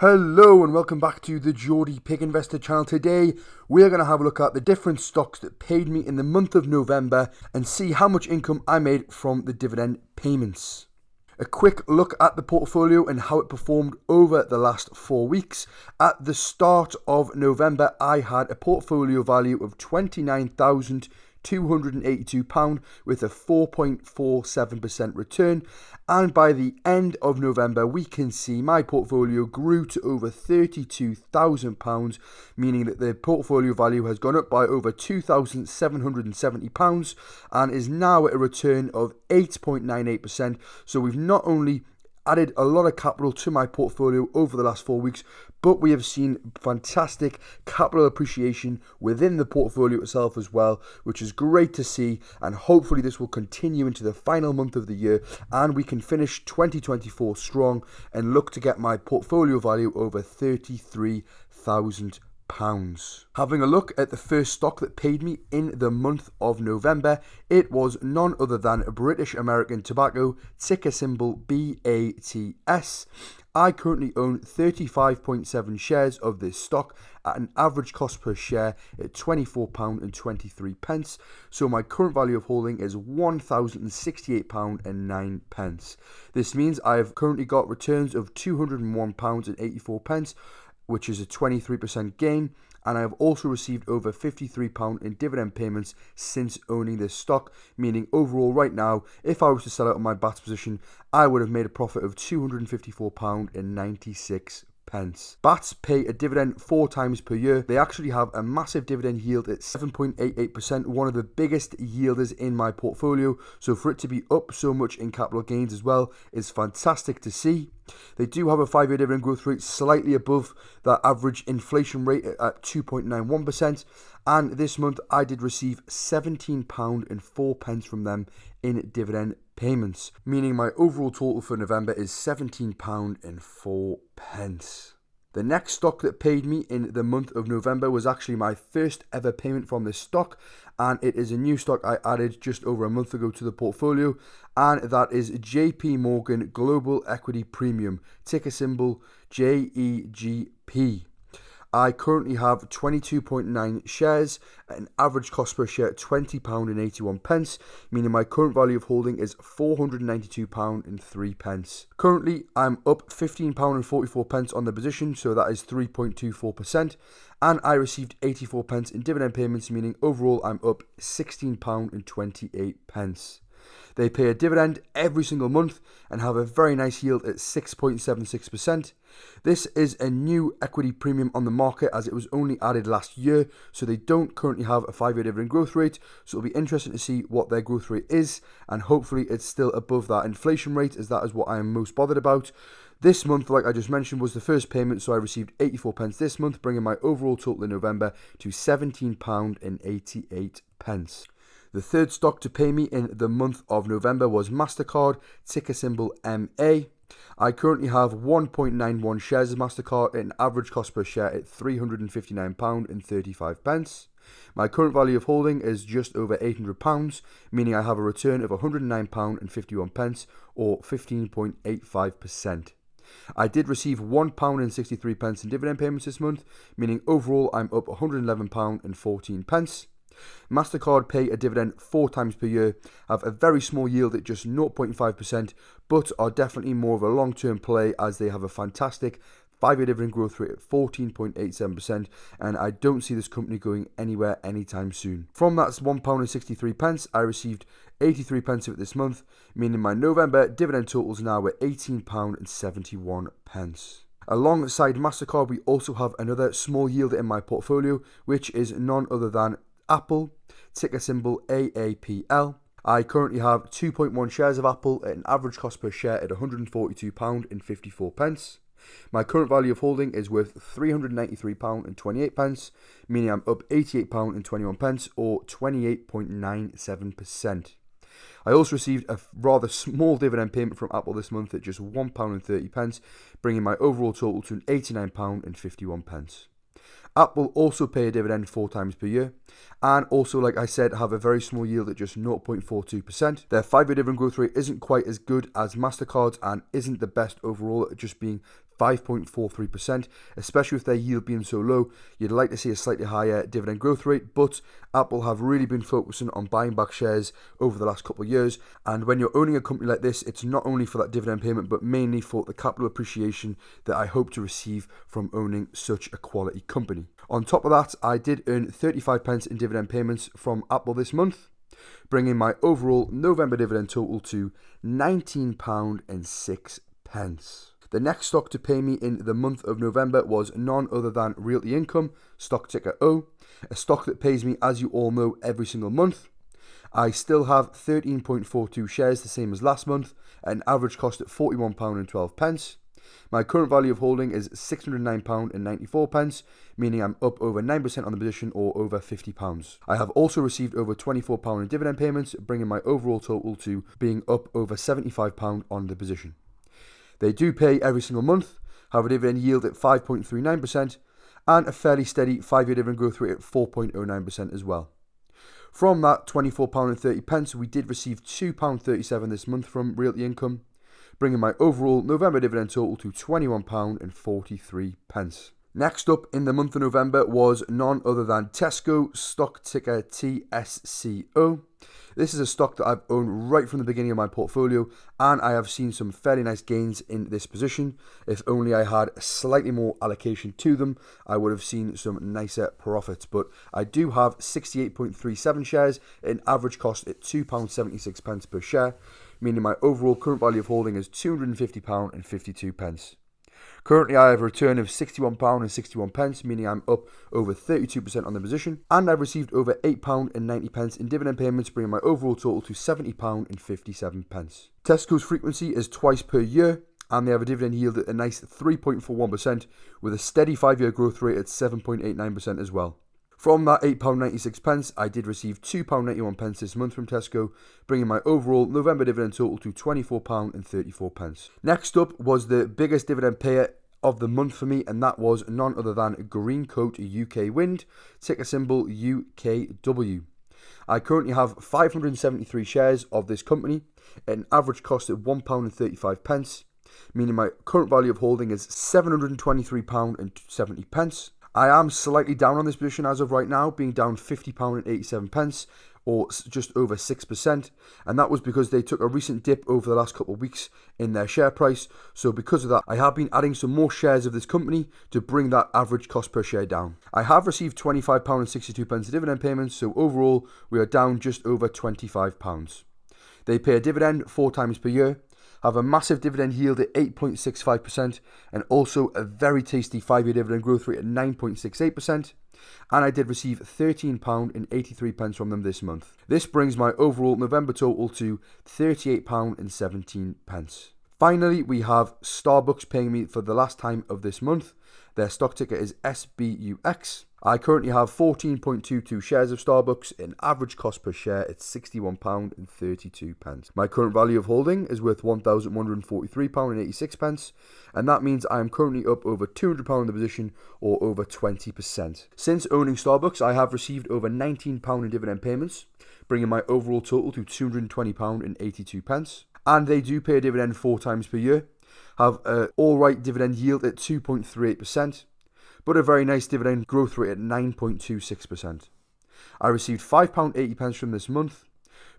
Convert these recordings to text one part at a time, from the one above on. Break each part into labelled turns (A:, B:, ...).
A: Hello and welcome back to the Geordie Pig Investor channel. Today we're going to have a look at the different stocks that paid me in the month of November and see how much income I made from the dividend payments. A quick look at the portfolio and how it performed over the last 4 weeks. At the start of November I had a portfolio value of £29,282 with a 4.47% return, and by the end of November we can see my portfolio grew to over £32,000, meaning that the portfolio value has gone up by over £2,770 and is now at a return of 8.98%. So we've not only added a lot of capital to my portfolio over the last 4 weeks, but we have seen fantastic capital appreciation within the portfolio itself as well, which is great to see, and hopefully this will continue into the final month of the year and we can finish 2024 strong and look to get my portfolio value over £33,000. Having a look at the first stock that paid me in the month of November, it was none other than British American Tobacco, ticker symbol BATS. I currently own 35.7 shares of this stock at an average cost per share at £24.23. So my current value of holding is £1,068.09. This means I have currently got returns of £201.84, which is a 23% gain, and I have also received over £53 in dividend payments since owning this stock, meaning overall right now, if I was to sell out of my BATS position, I would have made a profit of £254.96. BATS pay a dividend 4 times per year. They actually have a massive dividend yield at 7.88%, one of the biggest yielders in my portfolio. So for it to be up so much in capital gains as well is fantastic to see. They do have a 5-year dividend growth rate slightly above that average inflation rate at 2.91%. And this month I did receive £17.04 from them in dividend payments, meaning my overall total for November is £17.04. The next stock that paid me in the month of November was actually my first ever payment from this stock, and it is a new stock I added just over a month ago to the portfolio, and that is JP Morgan Global Equity Premium, ticker symbol JEGP. I currently have 22.9 shares at an average cost per share at £20.81, meaning my current value of holding is £492.03. Currently, I'm up £15.44 on the position, so that is 3.24%, and I received 84p in dividend payments, meaning overall I'm up £16.28. They pay a dividend every single month and have a very nice yield at 6.76%. This is a new equity premium on the market as it was only added last year, so they don't currently have a 5-year dividend growth rate, so it'll be interesting to see what their growth rate is, and hopefully it's still above that inflation rate, as that is what I am most bothered about. This month, like I just mentioned, was the first payment, so I received 84p this month, bringing my overall total in November to £17.88. The third stock to pay me in the month of November was Mastercard, ticker symbol MA. I currently have 1.91 shares of Mastercard at an average cost per share at £359.35. My current value of holding is just over £800, meaning I have a return of £109.51 or 15.85%. I did receive £1.63 in dividend payments this month, meaning overall I'm up £111.14. Mastercard pay a dividend 4 times per year, have a very small yield at just 0.5%, but are definitely more of a long-term play as they have a fantastic 5-year dividend growth rate at 14.87%, and I don't see this company going anywhere anytime soon. From that £1.63, I received 83p of it this month, meaning my November dividend totals now at £18.71. Alongside Mastercard, we also have another small yielder in my portfolio, which is none other than Apple, ticker symbol AAPL. I currently have 2.1 shares of Apple at an average cost per share at £142.54. My current value of holding is worth £393.28, meaning I'm up £88.21 or 28.97%. I also received a rather small dividend payment from Apple this month at just £1.30, bringing my overall total to £89.51. Apple also pay a dividend 4 times per year, and also, like I said, have a very small yield at just 0.42%. Their 5-year dividend growth rate isn't quite as good as Mastercard's and isn't the best overall, at just being 5.43%, especially with their yield being so low. You'd like to see a slightly higher dividend growth rate, but Apple have really been focusing on buying back shares over the last couple of years. And when you're owning a company like this, it's not only for that dividend payment, but mainly for the capital appreciation that I hope to receive from owning such a quality company. On top of that, I did earn 35p in dividend payments from Apple this month, bringing my overall November dividend total to £19.06. The next stock to pay me in the month of November was none other than Realty Income, stock ticker O, a stock that pays me, as you all know, every single month. I still have 13.42 shares, the same as last month, at an average cost at £41.12. My current value of holding is £609.94, meaning I'm up over 9% on the position, or over £50. I have also received over £24 in dividend payments, bringing my overall total to being up over £75 on the position. They do pay every single month, have a dividend yield at 5.39%, and a fairly steady 5-year dividend growth rate at 4.09% as well. From that £24.30, we did receive £2.37 this month from Realty Income, bringing my overall November dividend total to £21.43. Next up in the month of November was none other than Tesco, stock ticker TSCO. This is a stock that I've owned right from the beginning of my portfolio, and I have seen some fairly nice gains in this position. If only I had a slightly more allocation to them, I would have seen some nicer profits. But I do have 68.37 shares at an average cost at £2.76 per share, meaning my overall current value of holding is £250.52. Currently, I have a return of £61.61, meaning I'm up over 32% on the position, and I've received over £8.90 in dividend payments, bringing my overall total to £70.57. Tesco's frequency is twice per year, and they have a dividend yield at a nice 3.41%, with a steady 5-year growth rate at 7.89% as well. From that £8.96, I did receive £2.91 this month from Tesco, bringing my overall November dividend total to £24.34. Next up was the biggest dividend payer of the month for me, and that was none other than Greencoat UK Wind, ticker symbol UKW. I currently have 573 shares of this company at an average cost of £1.35, meaning my current value of holding is £723.70. I am slightly down on this position as of right now, being down £50.87, or just over 6%, and that was because they took a recent dip over the last couple of weeks in their share price. So because of that, I have been adding some more shares of this company to bring that average cost per share down. I have received £25.62 in dividend payments, so overall we are down just over £25. They pay a dividend 4 times per year, have a massive dividend yield at 8.65%, and also a very tasty 5-year dividend growth rate at 9.68%. And I did receive £13.83 from them this month. This brings my overall November total to £38.17. Finally, we have Starbucks paying me for the last time of this month. Their stock ticker is SBUX. I currently have 14.22 shares of Starbucks, an average cost per share at £61.32. My current value of holding is worth £1,143.86, and that means I am currently up over £200 in the position, or over 20%. Since owning Starbucks, I have received over £19 in dividend payments, bringing my overall total to £220.82. And they do pay a dividend 4 times per year, have an alright dividend yield at 2.38%, but a very nice dividend growth rate at 9.26%. I received £5.80 from this month,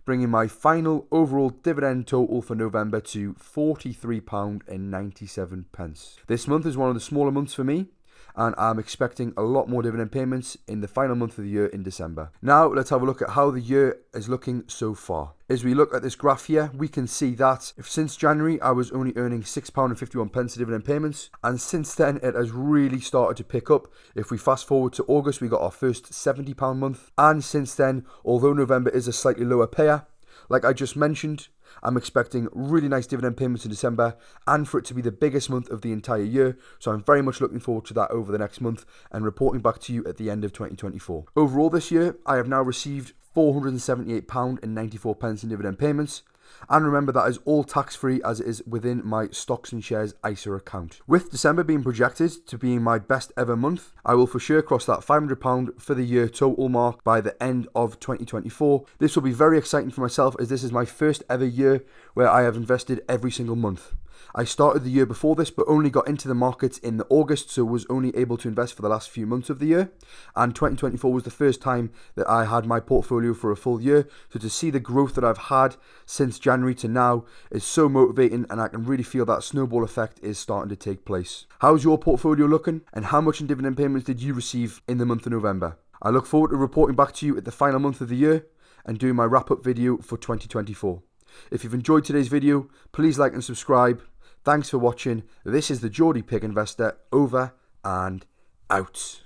A: bringing my final overall dividend total for November to £43.97. This month is one of the smaller months for me, and I'm expecting a lot more dividend payments in the final month of the year in December. Now let's have a look at how the year is looking so far. As we look at this graph here, we can see that since January I was only earning £6.51 in dividend payments, and since then it has really started to pick up. If we fast forward to August, we got our first £70 month, and since then, although November is a slightly lower payer, like I just mentioned, I'm expecting really nice dividend payments in December, and for it to be the biggest month of the entire year. So I'm very much looking forward to that over the next month and reporting back to you at the end of 2024. Overall this year, I have now received £478.94 in dividend payments. And remember, that is all tax-free, as it is within my stocks and shares ISA account. With December being projected to being my best ever month, I will for sure cross that £500 for the year total mark by the end of 2024. This will be very exciting for myself, as this is my first ever year where I have invested every single month. I started the year before this, but only got into the markets in the August, so was only able to invest for the last few months of the year. And 2024 was the first time that I had my portfolio for a full year. So to see the growth that I've had since January to now is so motivating, and I can really feel that snowball effect is starting to take place. How's your portfolio looking, and how much in dividend payments did you receive in the month of November? I look forward to reporting back to you at the final month of the year and doing my wrap-up video for 2024. If you've enjoyed today's video, please like and subscribe. Thanks for watching. This is the Geordie Pig Investor, over and out.